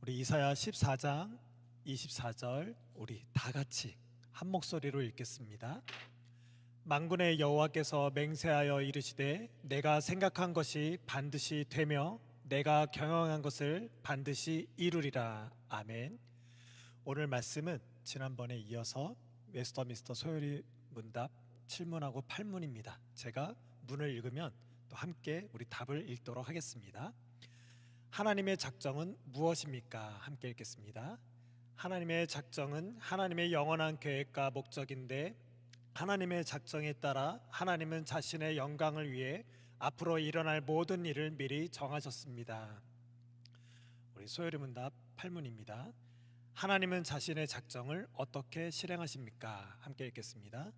우리 이사야 14장 24절 우리 다 같이 한 목소리로 읽겠습니다. 만군의 여호와께서 맹세하여 이르시되 내가 생각한 것이 반드시 되며 내가 경영한 것을 반드시 이루리라. 아멘. 오늘 말씀은 지난번에 이어서 웨스터민스터 소요리 문답 7문하고 8문입니다. 제가 문을 읽으면 또 함께 우리 답을 읽도록 하겠습니다. 하나님의 작정은 무엇입니까? 함께 읽겠습니다. 하나님의 작정은 하나님의 영원한 계획과 목적인데 하나님의 작정에 따라 하나님은 자신의 영광을 위해 앞으로 일어날 모든 일을 미리 정하셨습니다. 우리 소요리 문답 8문입니다. 하나님은 자신의 작정을 어떻게 실행하십니까? 함께 읽겠습니다.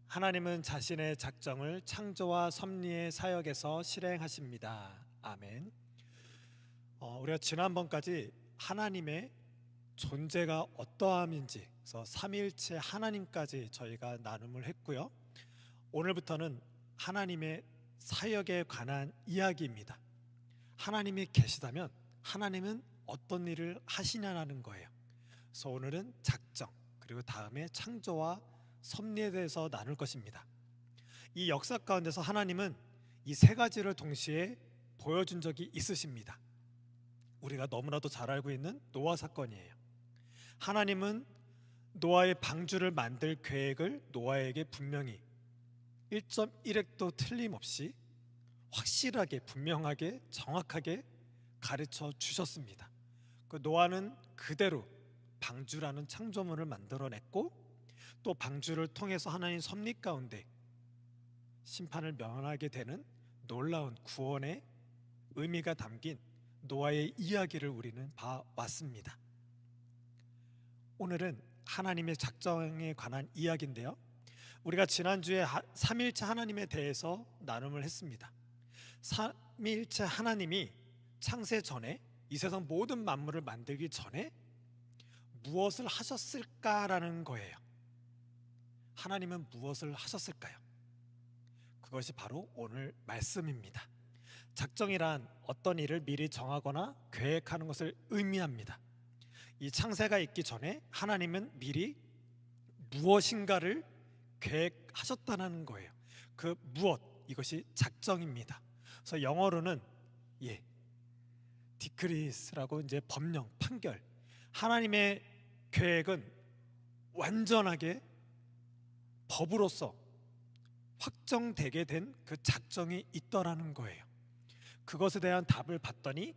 하나님은 자신의 작정을 창조와 섭리의 사역에서 실행하십니다. 아멘. 우리가 지난번까지 하나님의 존재가 어떠함인지 그래서 삼위일체 하나님까지 저희가 나눔을 했고요. 오늘부터는 하나님의 사역에 관한 이야기입니다. 하나님이 계시다면 하나님은 어떤 일을 하시냐는 거예요. 그래서 오늘은 작정 그리고 다음에 창조와 섭리에 대해서 나눌 것입니다. 이 역사 가운데서 하나님은 이 세 가지를 동시에 보여준 적이 있으십니다. 우리가 너무나도 잘 알고 있는 노아 사건이에요. 하나님은 노아의 방주를 만들 계획을 노아에게 분명히 1.1획도 틀림없이 확실하게 분명하게 정확하게 가르쳐 주셨습니다. 그 노아는 그대로 방주라는 창조물을 만들어냈고 또 방주를 통해서 하나님 섭리 가운데 심판을 면하게 되는 놀라운 구원의 의미가 담긴 노아의 이야기를 우리는 봐왔습니다. 오늘은 하나님의 작정에 관한 이야기인데요. 우리가 지난주에 삼위일체 하나님에 대해서 나눔을 했습니다. 삼위일체 하나님이 창세 전에 이 세상 모든 만물을 만들기 전에 무엇을 하셨을까라는 거예요. 하나님은 무엇을 하셨을까요? 그것이 바로 오늘 말씀입니다. 작정이란 어떤 일을 미리 정하거나 계획하는 것을 의미합니다. 이 창세가 있기 전에 하나님은 미리 무엇인가를 계획하셨다는 거예요. 그 무엇, 이것이 작정입니다. 그래서 영어로는 디크리스라고 이제 법령, 판결. 하나님의 계획은 완전하게 법으로서 확정되게 된 그 작정이 있더라는 거예요. 그것에 대한 답을 봤더니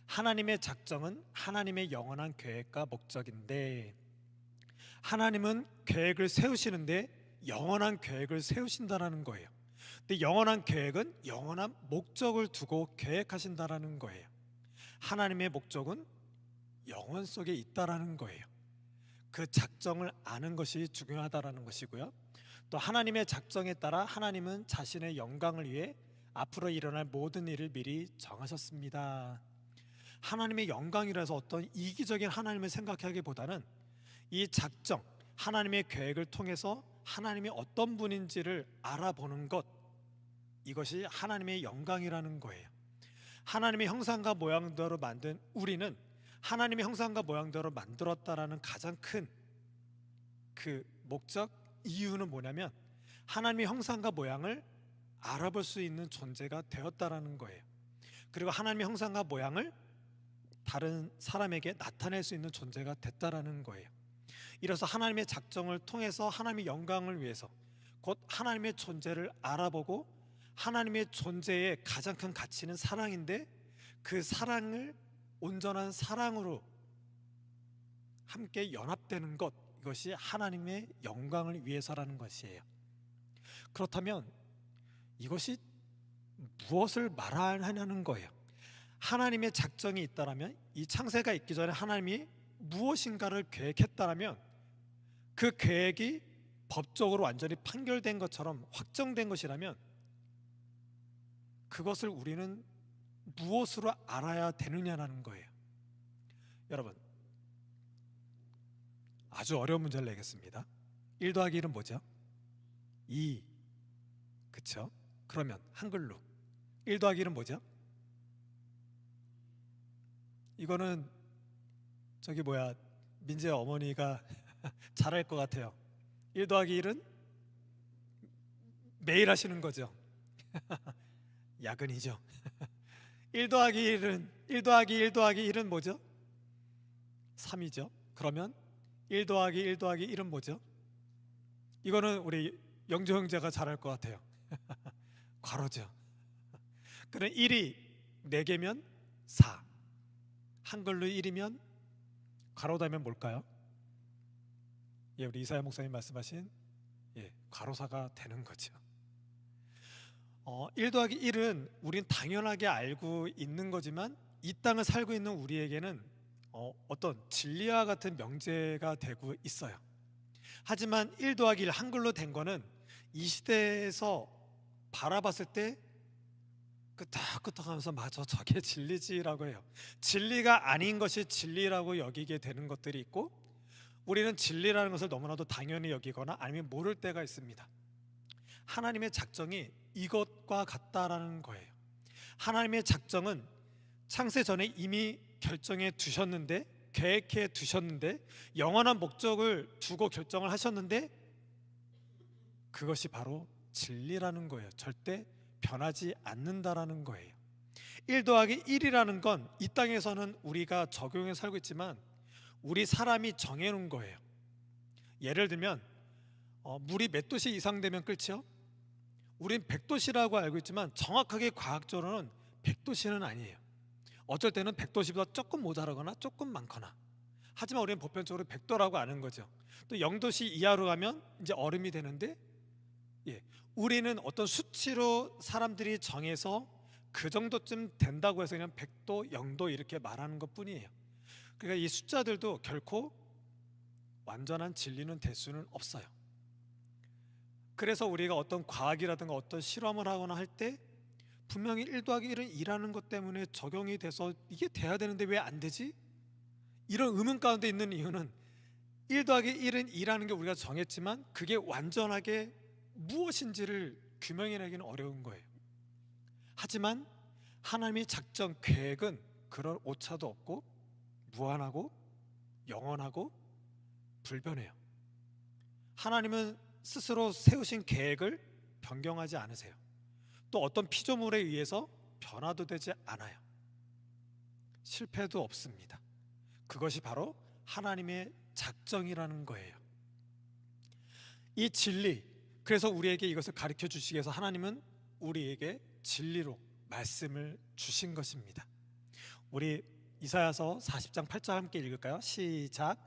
하나님의 작정은 하나님의 영원한 계획과 목적인데 하나님은 계획을 세우시는데 영원한 계획을 세우신다라는 거예요. 근데 영원한 계획은 영원한 목적을 두고 계획하신다라는 거예요. 하나님의 목적은 영원 속에 있다라는 거예요. 그 작정을 아는 것이 중요하다라는 것이고요. 또 하나님의 작정에 따라 하나님은 자신의 영광을 위해 앞으로 일어날 모든 일을 미리 정하셨습니다. 하나님의 영광이라서 어떤 이기적인 하나님을 생각하기보다는 이 작정, 하나님의 계획을 통해서 하나님이 어떤 분인지를 알아보는 것, 이것이 하나님의 영광이라는 거예요. 하나님의 형상과 모양대로 만든 우리는 하나님의 형상과 모양대로 만들었다라는 가장 큰 그 목적, 이유는 뭐냐면 하나님의 형상과 모양을 알아볼 수 있는 존재가 되었다라는 거예요. 그리고 하나님의 형상과 모양을 다른 사람에게 나타낼 수 있는 존재가 됐다라는 거예요. 이래서 하나님의 작정을 통해서 하나님의 영광을 위해서 곧 하나님의 존재를 알아보고 하나님의 존재의 가장 큰 가치는 사랑인데 그 사랑을 온전한 사랑으로 함께 연합되는 것, 이것이 하나님의 영광을 위해서라는 것이에요. 그렇다면 이것이 무엇을 말하냐는 거예요. 하나님의 작정이 있다라면 이 창세가 있기 전에 하나님이 무엇인가를 계획했다라면 그 계획이 법적으로 완전히 판결된 것처럼 확정된 것이라면 그것을 우리는 무엇으로 알아야 되느냐는 거예요. 여러분, 아주 어려운 문제를 내겠습니다. 1 더하기 1은 뭐죠? 2. 그쵸? 그러면 한글로 1 더하기 1은 뭐죠? 이거는 저기 뭐야, 민재 어머니가 잘할 것 같아요. 1 더하기 1은 매일 하시는 거죠. 야근이죠. 1 더하기 1은 1 더하기 1은 뭐죠? 3이죠. 그러면 1 더하기 1 더하기 1은 뭐죠? 이거는 우리 영조 형제가 잘할 것 같아요. 괄호죠. 그럼 1이 4개면 4. 한글로 1이면 괄호 닫으면 뭘까요? 예, 우리 이사야 목사님 말씀하신 괄호사가 되는 거죠. 1 더하기 1은 우린 당연하게 알고 있는 거지만 이 땅을 살고 있는 우리에게는 어떤 진리와 같은 명제가 되고 있어요. 하지만 1 더하기 1 한글로 된 거는 이 시대에서 바라봤을 때 끄떡끄떡하면서 맞아, 저게 진리지라고 해요. 진리가 아닌 것이 진리라고 여기게 되는 것들이 있고, 우리는 진리라는 것을 너무나도 당연히 여기거나 아니면 모를 때가 있습니다. 하나님의 작정이 이것과 같다라는 거예요. 하나님의 작정은 창세 전에 이미 결정해 두셨는데, 계획해 두셨는데, 영원한 목적을 두고 결정을 하셨는데, 그것이 바로 진리라는 거예요. 절대 변하지 않는다라는 거예요. 1 더하기 1이라는 건 이 땅에서는 우리가 적용해 살고 있지만 우리 사람이 정해놓은 거예요. 예를 들면 물이 몇 도씨 이상 되면 끓죠? 우린 100도씨라고 알고 있지만 정확하게 과학적으로는 100도씨는 아니에요. 어쩔 때는 100도씨보다 조금 모자라거나 조금 많거나, 하지만 우리는 보편적으로 100도라고 아는 거죠. 또 0도씨 이하로 가면 이제 얼음이 되는데, 우리는 어떤 수치로 사람들이 정해서 그 정도쯤 된다고 해서 그냥 100도, 0도 이렇게 말하는 것 뿐이에요. 그러니까 이 숫자들도 결코 완전한 진리는 될 수는 없어요. 그래서 우리가 어떤 과학이라든가 어떤 실험을 하거나 할 때 분명히 1 더하기 1은 2라는 것 때문에 적용이 돼서 이게 돼야 되는데 왜 안 되지? 이런 의문 가운데 있는 이유는 1 더하기 1은 2라는 게 우리가 정했지만 그게 완전하게 무엇인지를 규명해내기는 어려운 거예요. 하지만 하나님의 작정, 계획은 그런 오차도 없고 무한하고 영원하고 불변해요. 하나님은 스스로 세우신 계획을 변경하지 않으세요. 또 어떤 피조물에 의해서 변화도 되지 않아요. 실패도 없습니다. 그것이 바로 하나님의 작정이라는 거예요. 이 진리, 그래서 우리에게 이것을 가르쳐 주시기 위해서 하나님은 우리에게 진리로 말씀을 주신 것입니다. 우리 이사야서 40장 8절 함께 읽을까요? 시작.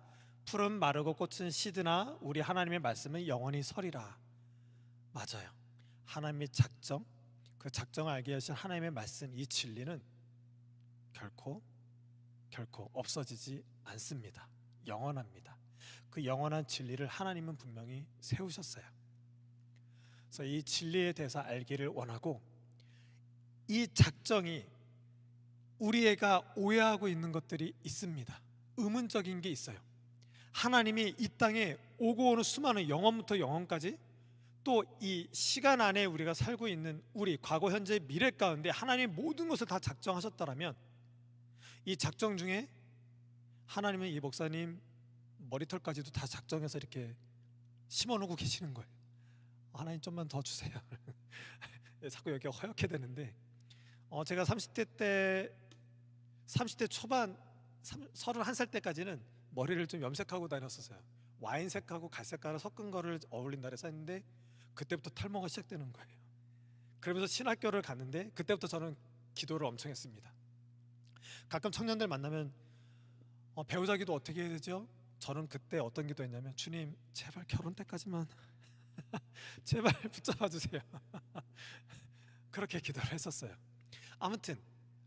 푸른 마르고 꽃은 시드나 우리 하나님의 말씀은 영원히 서리라. 맞아요. 하나님의 작정, 그 작정을 알게 하신 하나님의 말씀, 이 진리는 결코 없어지지 않습니다. 영원합니다. 그 영원한 진리를 하나님은 분명히 세우셨어요. 그래서 이 진리에 대해서 알기를 원하고, 이 작정이 우리가 오해하고 있는 것들이 있습니다. 의문적인 게 있어요. 하나님이 이 땅에 오고 오는 수많은 영원부터 영원까지, 또 이 시간 안에 우리가 살고 있는 우리 과거, 현재, 미래 가운데 하나님이 모든 것을 다 작정하셨다라면, 이 작정 중에 하나님은 이 목사님 머리털까지도 다 작정해서 이렇게 심어놓고 계시는 거예요. 하나님 좀만 더 주세요. 자꾸 여기가 허옇게 되는데, 제가 30대 초반 31살 때까지는 머리를 좀 염색하고 다녔었어요. 와인색하고 갈색깔을 섞은 거를 어울린다 그래서 했는데 그때부터 탈모가 시작되는 거예요. 그러면서 신학교를 갔는데 그때부터 저는 기도를 엄청 했습니다. 가끔 청년들 만나면 배우자 기도 어떻게 해야 되죠? 저는 그때 어떤 기도했냐면, 주님 제발 결혼 때까지만 제발 붙잡아 주세요. 그렇게 기도를 했었어요. 아무튼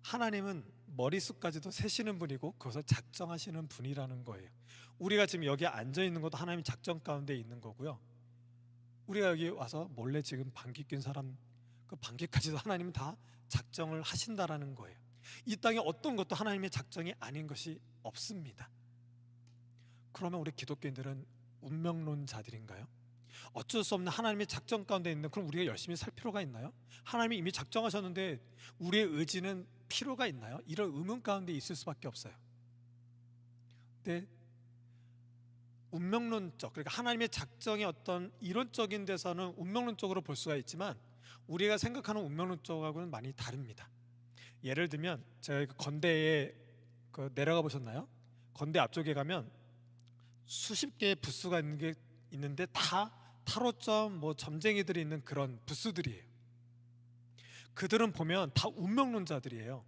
하나님은 머리숱까지도 세시는 분이고 그것을 작정하시는 분이라는 거예요. 우리가 지금 여기 앉아 있는 것도 하나님 작정 가운데 있는 거고요. 우리가 여기 와서 몰래 지금 방귀 낀 사람, 그 방귀까지도 하나님은 다 작정을 하신다라는 거예요. 이 땅에 어떤 것도 하나님의 작정이 아닌 것이 없습니다. 그러면 우리 기독교인들은 운명론자들인가요? 어쩔 수 없는 하나님의 작정 가운데 있는, 그럼 우리가 열심히 살 필요가 있나요? 하나님이 이미 작정하셨는데 우리의 의지는 필요가 있나요? 이런 의문 가운데 있을 수밖에 없어요. 근데 운명론적, 그러니까 하나님의 작정의 어떤 이론적인 데서는 운명론적으로 볼 수가 있지만 우리가 생각하는 운명론적하고는 많이 다릅니다. 예를 들면 제가 건대에 내려가 보셨나요? 건대 앞쪽에 가면 수십 개의 부스가 있는데 다 타로점 뭐 점쟁이들이 있는 그런 부스들이에요. 그들은 보면 다 운명론자들이에요.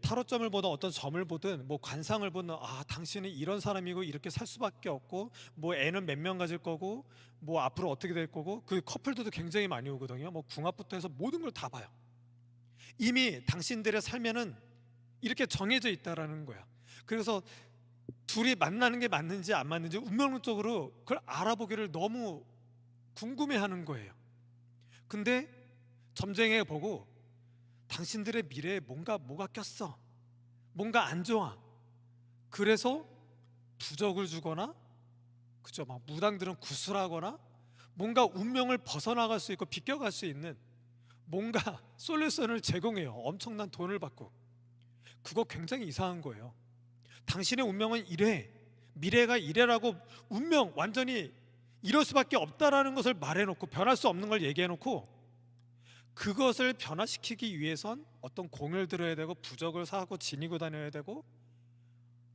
타로점을 보든 어떤 점을 보든 뭐 관상을 보든 당신은 이런 사람이고 이렇게 살 수밖에 없고 뭐 애는 몇 명 가질 거고 뭐 앞으로 어떻게 될 거고, 그 커플들도 굉장히 많이 오거든요. 뭐 궁합부터 해서 모든 걸 다 봐요. 이미 당신들의 삶에는 이렇게 정해져 있다라는 거야. 그래서 둘이 만나는 게 맞는지 안 맞는지 운명론적으로 그걸 알아보기를 너무 궁금해하는 거예요. 근데 점쟁이가 보고 당신들의 미래에 뭐가 꼈어, 뭔가 안 좋아, 그래서 부적을 주거나, 그죠, 막 무당들은 구슬하거나 뭔가 운명을 벗어나갈 수 있고 비껴갈 수 있는 뭔가 솔루션을 제공해요. 엄청난 돈을 받고. 그거 굉장히 이상한 거예요. 당신의 운명은 이래, 미래가 이래라고 운명 완전히 이럴 수밖에 없다라는 것을 말해놓고 변할 수 없는 걸 얘기해놓고 그것을 변화시키기 위해선 어떤 공을 들어야 되고 부적을 사고 지니고 다녀야 되고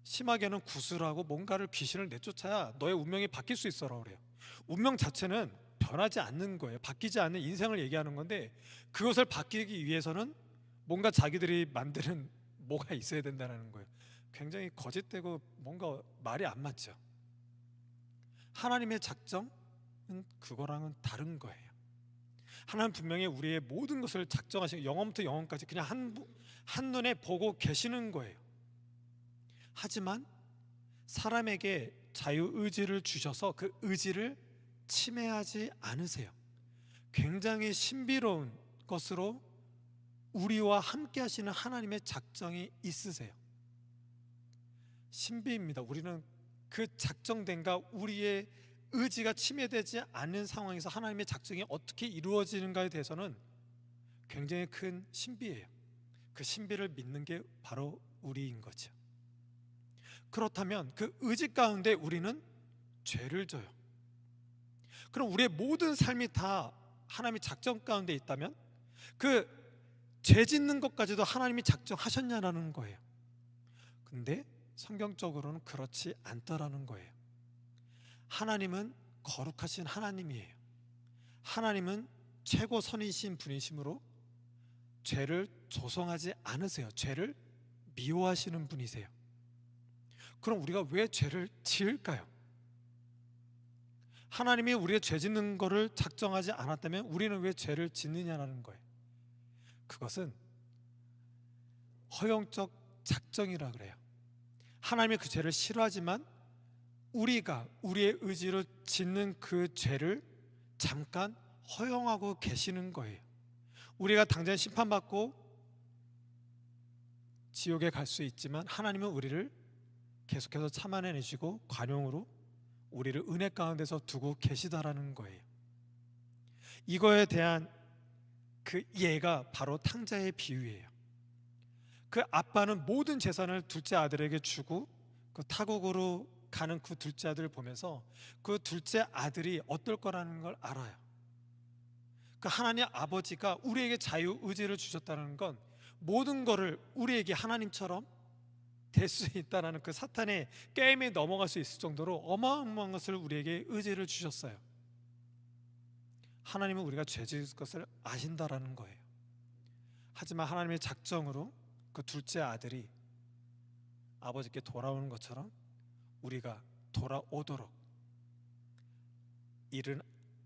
심하게는 구슬하고 뭔가를 귀신을 내쫓아야 너의 운명이 바뀔 수 있어라고 그래요. 운명 자체는 변하지 않는 거예요. 바뀌지 않는 인생을 얘기하는 건데 그것을 바뀌기 위해서는 뭔가 자기들이 만드는 뭐가 있어야 된다는 거예요. 굉장히 거짓되고 뭔가 말이 안 맞죠. 하나님의 작정은 그거랑은 다른 거예요. 하나님 분명히 우리의 모든 것을 작정하시고 영원부터 영원까지 그냥 한눈에 보고 계시는 거예요. 하지만 사람에게 자유의지를 주셔서 그 의지를 침해하지 않으세요. 굉장히 신비로운 것으로 우리와 함께 하시는 하나님의 작정이 있으세요. 신비입니다. 우리는 그 작정된가 우리의 의지가 침해되지 않는 상황에서 하나님의 작정이 어떻게 이루어지는가에 대해서는 굉장히 큰 신비예요. 그 신비를 믿는 게 바로 우리인 거죠. 그렇다면 그 의지 가운데 우리는 죄를 져요. 그럼 우리의 모든 삶이 다 하나님의 작정 가운데 있다면 그 죄 짓는 것까지도 하나님이 작정하셨냐라는 거예요. 근데 성경적으로는 그렇지 않더라는 거예요. 하나님은 거룩하신 하나님이에요. 하나님은 최고 선이신 분이시므로 죄를 조성하지 않으세요. 죄를 미워하시는 분이세요. 그럼 우리가 왜 죄를 지을까요? 하나님이 우리가 죄 짓는 거를 작정하지 않았다면 우리는 왜 죄를 짓느냐라는 거예요. 그것은 허용적 작정이라 그래요. 하나님이 그 죄를 싫어하지만 우리가 우리의 의지로 짓는 그 죄를 잠깐 허용하고 계시는 거예요. 우리가 당장 심판받고 지옥에 갈 수 있지만 하나님은 우리를 계속해서 참아내시고 관용으로 우리를 은혜 가운데서 두고 계시다라는 거예요. 이거에 대한 그 예가 바로 탕자의 비유예요. 그 아빠는 모든 재산을 둘째 아들에게 주고 그 타국으로 가는 그 둘째 아들을 보면서 그 둘째 아들이 어떨 거라는 걸 알아요. 그 하나님 아버지가 우리에게 자유의지를 주셨다는 건 모든 거를 우리에게 하나님처럼 될 수 있다는 그 사탄의 게임에 넘어갈 수 있을 정도로 어마어마한 것을 우리에게 의지를 주셨어요. 하나님은 우리가 죄 지을 것을 아신다라는 거예요. 하지만 하나님의 작정으로 그 둘째 아들이 아버지께 돌아오는 것처럼 우리가 돌아오도록 잃은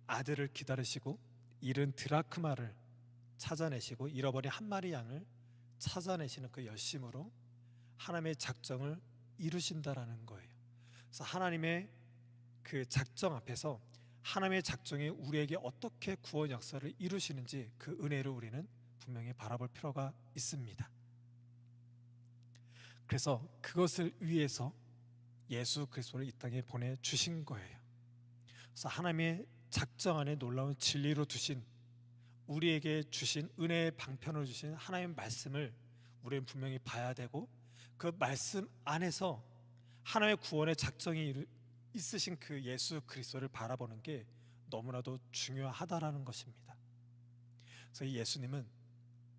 아들을 기다리시고 잃은 드라크마를 찾아내시고 잃어버린 한 마리 양을 찾아내시는 그 열심으로 하나님의 작정을 이루신다라는 거예요. 그래서 하나님의 그 작정 앞에서 하나님의 작정이 우리에게 어떻게 구원 역사를 이루시는지 그 은혜를 우리는 분명히 바라볼 필요가 있습니다. 그래서 그것을 위해서 예수 그리스도를 이 땅에 보내주신 거예요. 그래서 하나님의 작정 안에 놀라운 진리로 두신 우리에게 주신 은혜의 방편을 주신 하나님의 말씀을 우리는 분명히 봐야 되고 그 말씀 안에서 하나님의 구원의 작정이 있으신 그 예수 그리스도를 바라보는 게 너무나도 중요하다라는 것입니다. 그래서 이 예수님은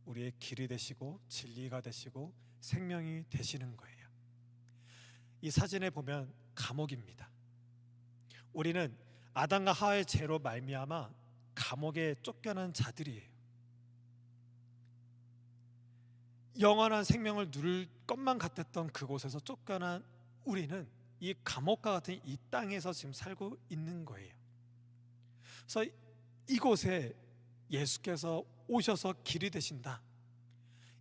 우리의 길이 되시고 진리가 되시고 생명이 되시는 거예요. 이 사진에 보면 감옥입니다. 우리는 아담과 하와의 죄로 말미암아 감옥에 쫓겨난 자들이에요. 영원한 생명을 누릴 것만 같았던 그곳에서 쫓겨난 우리는 이 감옥과 같은 이 땅에서 지금 살고 있는 거예요. 그래서 이곳에 예수께서 오셔서 길이 되신다.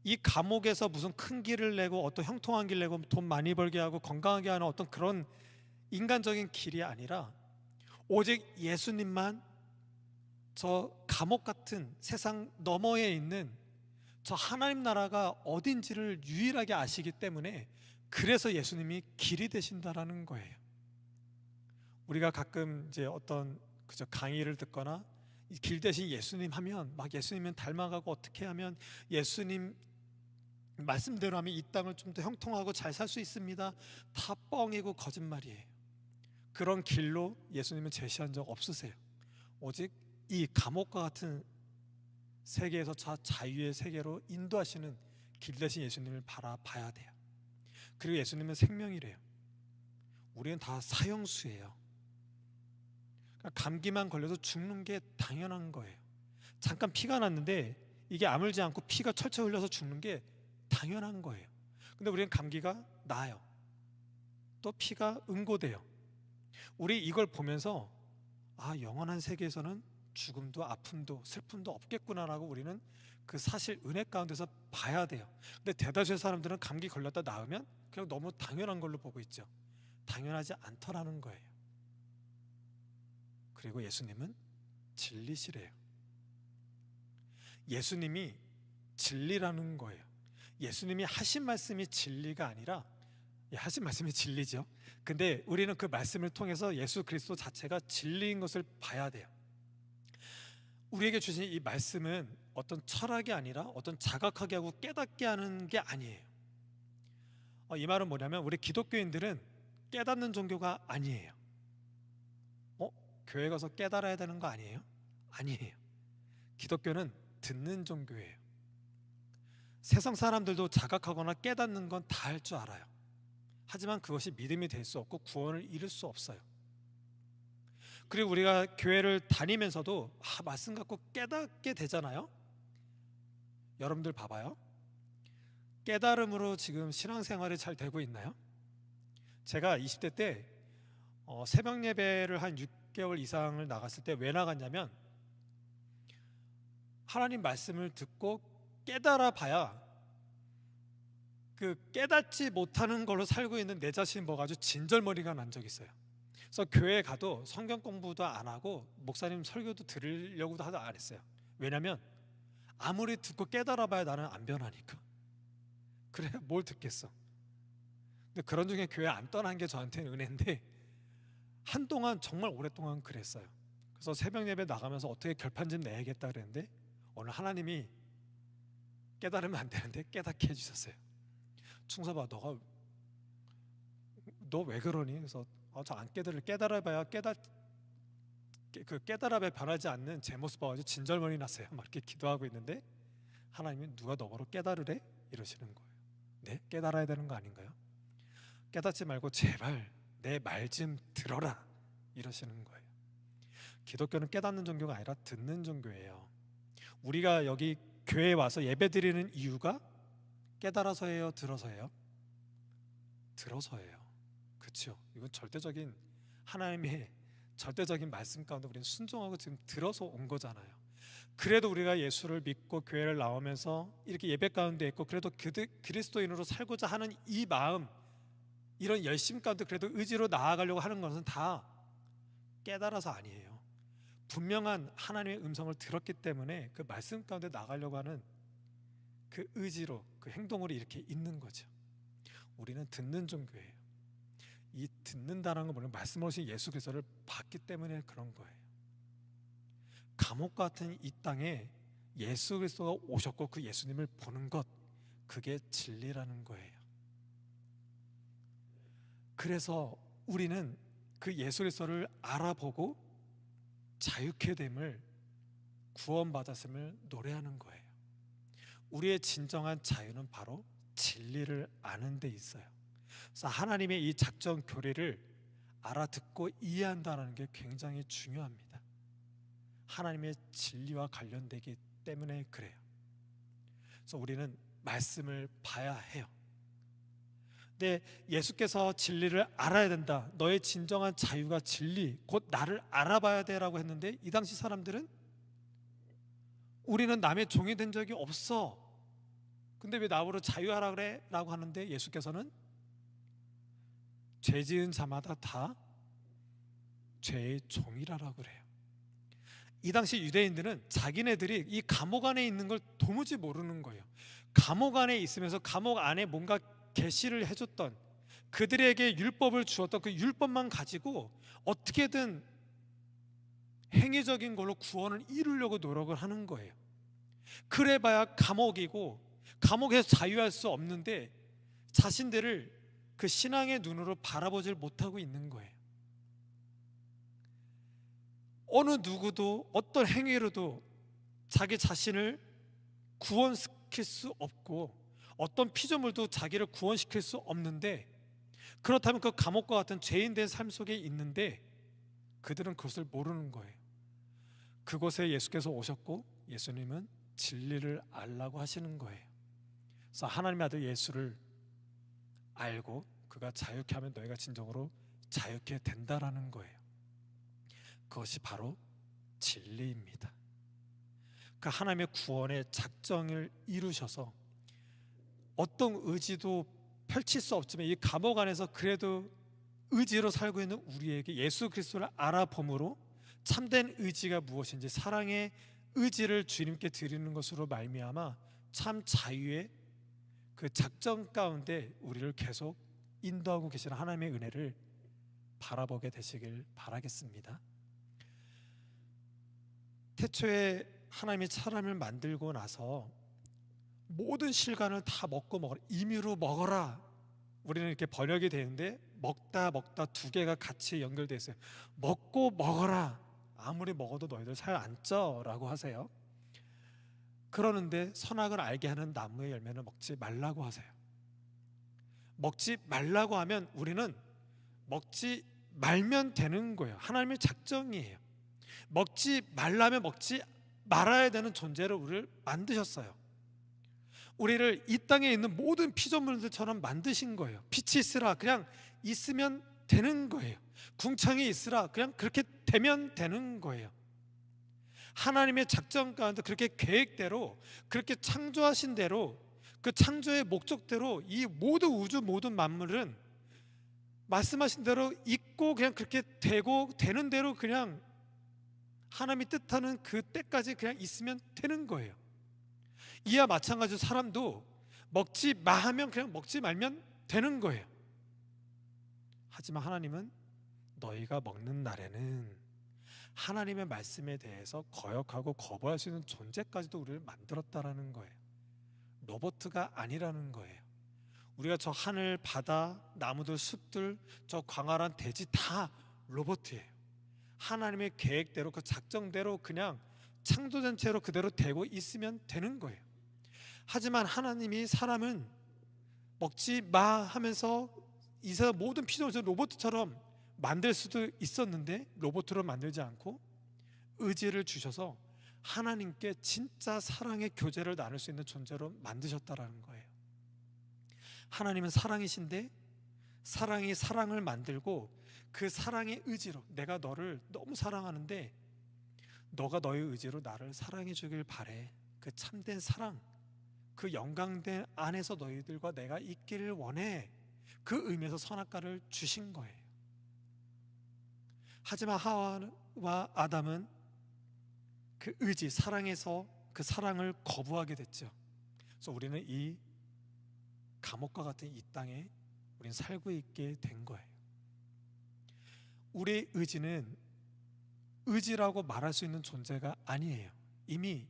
이 감옥에서 무슨 큰 길을 내고 어떤 형통한 길 내고 돈 많이 벌게 하고 건강하게 하는 어떤 그런 인간적인 길이 아니라 오직 예수님만 저 감옥 같은 세상 너머에 있는 저 하나님 나라가 어딘지를 유일하게 아시기 때문에 그래서 예수님이 길이 되신다라는 거예요. 우리가 가끔 이제 어떤 그저 강의를 듣거나 길 대신 예수님 하면 막 예수님은 닮아가고 어떻게 하면 예수님 말씀대로 하면 이 땅을 좀 더 형통하고 잘 살 수 있습니다. 다 뻥이고 거짓말이에요. 그런 길로 예수님은 제시한 적 없으세요. 오직 이 감옥과 같은 세계에서 자유의 세계로 인도하시는 길 대신 예수님을 바라봐야 돼요. 그리고 예수님은 생명이래요. 우리는 다 사형수예요. 그러니까 감기만 걸려도 죽는 게 당연한 거예요. 잠깐 피가 났는데 이게 아물지 않고 피가 철철 흘려서 죽는 게 당연한 거예요. 근데 우리는 감기가 나아요. 또 피가 응고돼요. 우리 이걸 보면서 영원한 세계에서는 죽음도 아픔도 슬픔도 없겠구나라고 우리는 그 사실 은혜 가운데서 봐야 돼요. 근데 대다수의 사람들은 감기 걸렸다 나으면 그냥 너무 당연한 걸로 보고 있죠. 당연하지 않더라는 거예요. 그리고 예수님은 진리시래요. 예수님이 진리라는 거예요. 예수님이 하신 말씀이 진리가 아니라 하신 말씀이 진리죠. 근데 우리는 그 말씀을 통해서 예수 그리스도 자체가 진리인 것을 봐야 돼요. 우리에게 주신 이 말씀은 어떤 철학이 아니라 어떤 자각하게 하고 깨닫게 하는 게 아니에요. 이 말은 뭐냐면 우리 기독교인들은 깨닫는 종교가 아니에요. 교회 가서 깨달아야 되는 거 아니에요? 아니에요. 기독교는 듣는 종교예요. 세상 사람들도 자각하거나 깨닫는 건 다 할 줄 알아요. 하지만 그것이 믿음이 될 수 없고 구원을 이룰 수 없어요. 그리고 우리가 교회를 다니면서도 말씀 갖고 깨닫게 되잖아요. 여러분들 봐봐요. 깨달음으로 지금 신앙생활이 잘 되고 있나요? 제가 20대 때 새벽 예배를 한 6개월 이상을 나갔을 때 왜 나갔냐면 하나님 말씀을 듣고 깨달아 봐야 그 깨닫지 못하는 걸로 살고 있는 내 자신이 뭐가 아주 진절머리가 난 적이 있어요. 그래서 교회에 가도 성경 공부도 안 하고 목사님 설교도 들으려고도 하도 안 했어요. 왜냐면 아무리 듣고 깨달아 봐야 나는 안 변하니까. 그래 뭘 듣겠어. 근데 그런 중에 교회 안 떠난 게 저한테는 은혜인데 한동안 정말 오랫동안 그랬어요. 그래서 새벽 예배 나가면서 어떻게 결판 좀 내야겠다 그랬는데 오늘 하나님이 깨달으면 안 되는데 깨닫게 해주셨어요. 충서봐 너 왜 그러니? 그래서 저 안 깨달아봐야 깨달아봐야 변하지 않는 제 모습 봐가지고 진절머리 났어요. 막 이렇게 기도하고 있는데 하나님이 누가 너더러 깨달으래? 이러시는 거예요. 네? 깨달아야 되는 거 아닌가요? 깨닫지 말고 제발 내 말 좀 들어라 이러시는 거예요. 기독교는 깨닫는 종교가 아니라 듣는 종교예요. 우리가 여기 교회에 와서 예배드리는 이유가 깨달아서예요? 들어서예요? 들어서예요. 그렇죠? 이건 절대적인 하나님의 절대적인 말씀 가운데 우리는 순종하고 지금 들어서 온 거잖아요. 그래도 우리가 예수를 믿고 교회를 나오면서 이렇게 예배 가운데 있고 그래도 그리스도인으로 살고자 하는 이 마음, 이런 열심 가운데 그래도 의지로 나아가려고 하는 것은 다 깨달아서 아니에요. 분명한 하나님의 음성을 들었기 때문에 그 말씀 가운데 나가려고 하는 그 의지로 그 행동으로 이렇게 있는 거죠. 우리는 듣는 종교예요. 이 듣는다는 건 뭐냐면 말씀을 오신 예수 그리스도를 봤기 때문에 그런 거예요. 감옥 같은 이 땅에 예수 그리스도가 오셨고 그 예수님을 보는 것, 그게 진리라는 거예요. 그래서 우리는 그 예수 그리스도를 알아보고 자유케 됨을, 구원받았음을 노래하는 거예요. 우리의 진정한 자유는 바로 진리를 아는 데 있어요. 그래서 하나님의 이 작전 교리를 알아듣고 이해한다는 게 굉장히 중요합니다. 하나님의 진리와 관련되기 때문에 그래요. 그래서 우리는 말씀을 봐야 해요. 근데 예수께서 진리를 알아야 된다, 너의 진정한 자유가 진리, 곧 나를 알아봐야 돼라고 했는데, 이 당시 사람들은 우리는 남의 종이 된 적이 없어, 근데 왜 나보고 자유하라 그래? 라고 하는데, 예수께서는 죄 지은 자마다 다 죄의 종이라고 그래요. 이 당시 유대인들은 자기네들이 이 감옥 안에 있는 걸 도무지 모르는 거예요. 감옥 안에 있으면서 감옥 안에 뭔가 계시를 해줬던, 그들에게 율법을 주었던 그 율법만 가지고 어떻게든 행위적인 걸로 구원을 이루려고 노력을 하는 거예요. 그래봐야 감옥이고, 감옥에서 자유할 수 없는데 자신들을 그 신앙의 눈으로 바라보질 못하고 있는 거예요. 어느 누구도 어떤 행위로도 자기 자신을 구원시킬 수 없고, 어떤 피조물도 자기를 구원시킬 수 없는데, 그렇다면 그 감옥과 같은 죄인된 삶 속에 있는데 그들은 그것을 모르는 거예요. 그곳에 예수께서 오셨고, 예수님은 진리를 알라고 하시는 거예요. 그래서 하나님의 아들 예수를 알고 그가 자유케 하면 너희가 진정으로 자유케 된다라는 거예요. 그것이 바로 진리입니다. 그 하나님의 구원의 작정을 이루셔서 어떤 의지도 펼칠 수 없지만 이 감옥 안에서 그래도 의지로 살고 있는 우리에게 예수 그리스도를 알아봄으로 참된 의지가 무엇인지, 사랑의 의지를 주님께 드리는 것으로 말미암아 참 자유의 그 작정 가운데 우리를 계속 인도하고 계시는 하나님의 은혜를 바라보게 되시길 바라겠습니다. 태초에 하나님이 사람을 만들고 나서 모든 실관을 다 먹고 먹어라, 임의로 먹어라, 우리는 이렇게 번역이 되는데 먹다 두 개가 같이 연결되어 있어요. 먹고 먹어라, 아무리 먹어도 너희들 살 안 쪄라고 하세요. 그러는데 선악을 알게 하는 나무의 열매는 먹지 말라고 하세요. 먹지 말라고 하면 우리는 먹지 말면 되는 거예요. 하나님의 작정이에요. 먹지 말라면 먹지 말아야 되는 존재로 우리를 만드셨어요. 우리를 이 땅에 있는 모든 피조물들처럼 만드신 거예요. 빛이 있으라, 그냥 있으면 되는 거예요. 궁창이 있으라, 그냥 그렇게 되면 되는 거예요. 하나님의 작전 가운데 그렇게 계획대로, 그렇게 창조하신 대로, 그 창조의 목적대로 이 모든 우주 모든 만물은 말씀하신 대로 있고, 그냥 그렇게 되고, 되는 대로 그냥 하나님이 뜻하는 그 때까지 그냥 있으면 되는 거예요. 이와 마찬가지로 사람도 먹지 마 하면 그냥 먹지 말면 되는 거예요. 하지만 하나님은 너희가 먹는 날에는 하나님의 말씀에 대해서 거역하고 거부할 수 있는 존재까지도 우리를 만들었다라는 거예요. 로봇가 아니라는 거예요. 우리가 저 하늘, 바다, 나무들, 숲들, 저 광활한 대지 다 로봇이에요. 하나님의 계획대로, 그 작정대로 그냥 창조된 채로 그대로 되고 있으면 되는 거예요. 하지만 하나님이 사람은 먹지 마 하면서 이 세상 모든 피조물을 로봇처럼 만들 수도 있었는데 로봇으로 만들지 않고 의지를 주셔서 하나님께 진짜 사랑의 교제를 나눌 수 있는 존재로 만드셨다라는 거예요. 하나님은 사랑이신데 사랑이 사랑을 만들고, 그 사랑의 의지로 내가 너를 너무 사랑하는데 너가 너의 의지로 나를 사랑해 주길 바래, 그 참된 사랑, 그 영광된 안에서 너희들과 내가 있기를 원해, 그 의미에서 선악과를 주신 거예요. 하지만 하와와 아담은 그 의지, 사랑에서 그 사랑을 거부하게 됐죠. 그래서 우리는 이 감옥과 같은 이 땅에 우리는 살고 있게 된 거예요. 우리의 의지는 의지라고 말할 수 있는 존재가 아니에요. 이미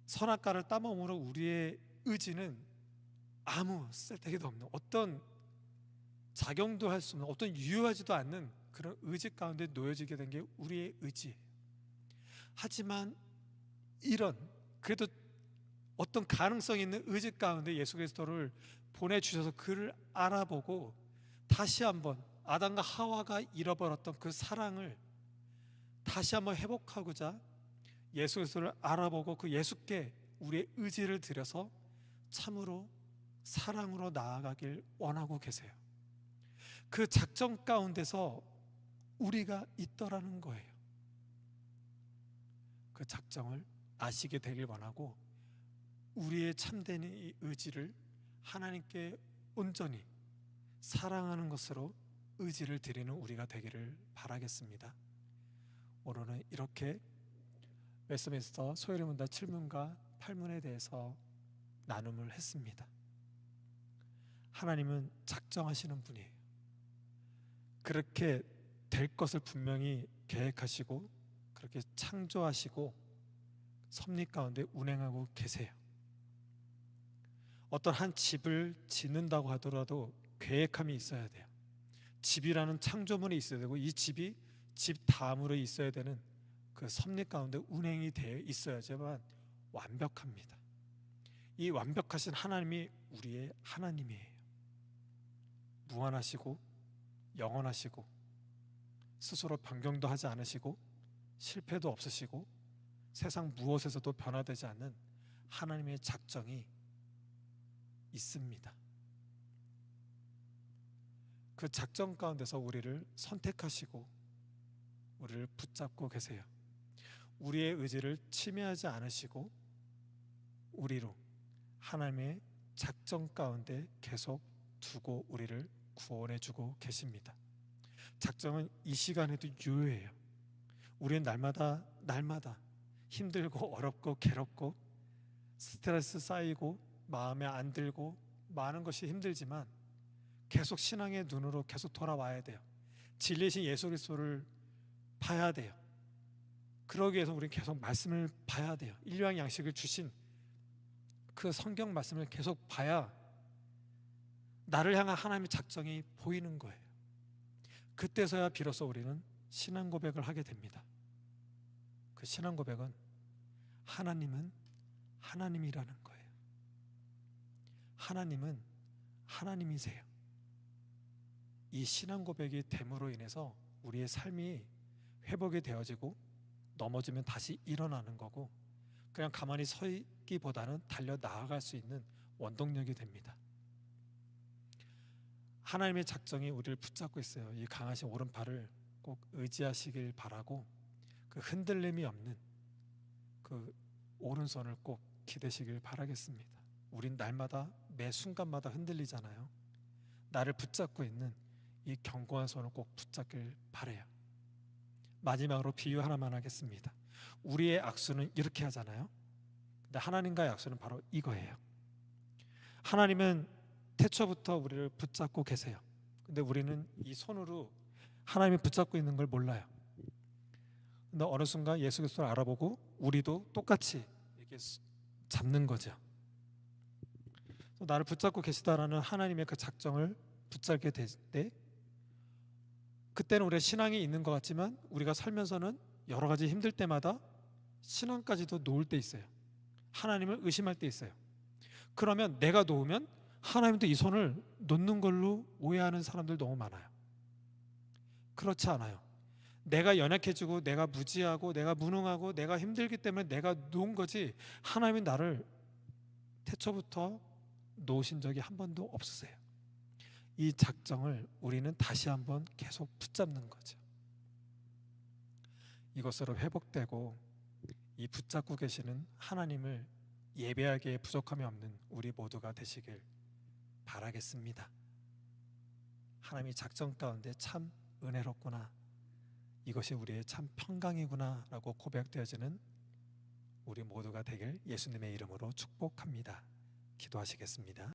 선악과를 따먹음으로 우리의 의지는 아무 쓸데기도 없는 어떤 작용도 할 수 없는 어떤 유효하지도 않는 그런 의지 가운데 놓여지게 된 게 우리의 의지예요. 하지만 이런 그래도 어떤 가능성 있는 의지 가운데 예수 그리스도를 보내주셔서 그를 알아보고 다시 한번 아담과 하와가 잃어버렸던 그 사랑을 다시 한번 회복하고자 예수 그리스도를 알아보고 그 예수께 우리의 의지를 들여서 참으로 사랑으로 나아가길 원하고 계세요. 그 작정 가운데서 우리가 있더라는 거예요. 그 작정을 아시게 되길 원하고 우리의 참된 이 의지를 하나님께 온전히 사랑하는 것으로 의지를 드리는 우리가 되기를 바라겠습니다. 오늘은 이렇게 웨스트민스터 소요리문답 7문과 8문에 대해서 나눔을 했습니다. 하나님은 작정하시는 분이에요. 그렇게 될 것을 분명히 계획하시고 그렇게 창조하시고 섭리 가운데 운행하고 계세요. 어떤 한 집을 짓는다고 하더라도 계획함이 있어야 돼요. 집이라는 창조물이 있어야 되고 이 집이 집 다음으로 있어야 되는 그 섭리 가운데 운행이 되어 있어야지만 완벽합니다. 이 완벽하신 하나님이 우리의 하나님이에요. 무한하시고 영원하시고 스스로 변경도 하지 않으시고 실패도 없으시고 세상 무엇에서도 변화되지 않는 하나님의 작정이 있습니다. 그 작정 가운데서 우리를 선택하시고 우리를 붙잡고 계세요. 우리의 의지를 침해하지 않으시고 우리로 하나님의 작정 가운데 계속 두고 우리를 구원해 주고 계십니다. 작정은 이 시간에도 유효해요. 우리는 날마다 힘들고 어렵고 괴롭고 스트레스 쌓이고 마음에 안 들고 많은 것이 힘들지만 계속 신앙의 눈으로 계속 돌아와야 돼요. 진리신 예수 그리스도를 봐야 돼요. 그러기 위해서 우리는 계속 말씀을 봐야 돼요. 일용할 양식을 주신 그 성경 말씀을 계속 봐야 나를 향한 하나님의 작정이 보이는 거예요. 그때서야 비로소 우리는 신앙 고백을 하게 됩니다. 그 신앙 고백은 하나님은 하나님이라는 거예요. 하나님은 하나님이세요. 이 신앙 고백이 됨으로 인해서 우리의 삶이 회복이 되어지고 넘어지면 다시 일어나는 거고 그냥 가만히 서 있기보다는 달려 나아갈 수 있는 원동력이 됩니다. 하나님의 작정이 우리를 붙잡고 있어요. 이 강하신 오른팔을 꼭 의지하시길 바라고 그 흔들림이 없는 그 오른손을 꼭 기대시길 바라겠습니다. 우린 날마다 매 순간마다 흔들리잖아요. 나를 붙잡고 있는 이 견고한 손을 꼭 붙잡길 바라요. 마지막으로 비유 하나만 하겠습니다. 우리의 악수는 이렇게 하잖아요. 근데 하나님과의 악수는 바로 이거예요. 하나님은 태초부터 우리를 붙잡고 계세요. 근데 우리는 이 손으로 하나님이 붙잡고 있는 걸 몰라요. 근데 어느 순간 예수 그리스도를 알아보고 우리도 똑같이 이렇게 잡는 거죠. 나를 붙잡고 계시다라는 하나님의 그 작정을 붙잡게 될 때 그때는 우리의 신앙이 있는 것 같지만 우리가 살면서는 여러 가지 힘들 때마다 신앙까지도 놓을 때 있어요. 하나님을 의심할 때 있어요. 그러면 내가 놓으면 하나님도 이 손을 놓는 걸로 오해하는 사람들 너무 많아요. 그렇지 않아요. 내가 연약해지고 내가 무지하고 내가 무능하고 내가 힘들기 때문에 내가 놓은 거지 하나님이 나를 태초부터 놓으신 적이 한 번도 없으세요. 이 작정을 우리는 다시 한번 계속 붙잡는 거죠. 이것으로 회복되고 이 붙잡고 계시는 하나님을 예배하기에 부족함이 없는 우리 모두가 되시길 바라겠습니다. 하나님이 작정 가운데 참 은혜롭구나, 이것이 우리의 참 평강이구나 라고 고백되어지는 우리 모두가 되길 예수님의 이름으로 축복합니다. 기도하시겠습니다.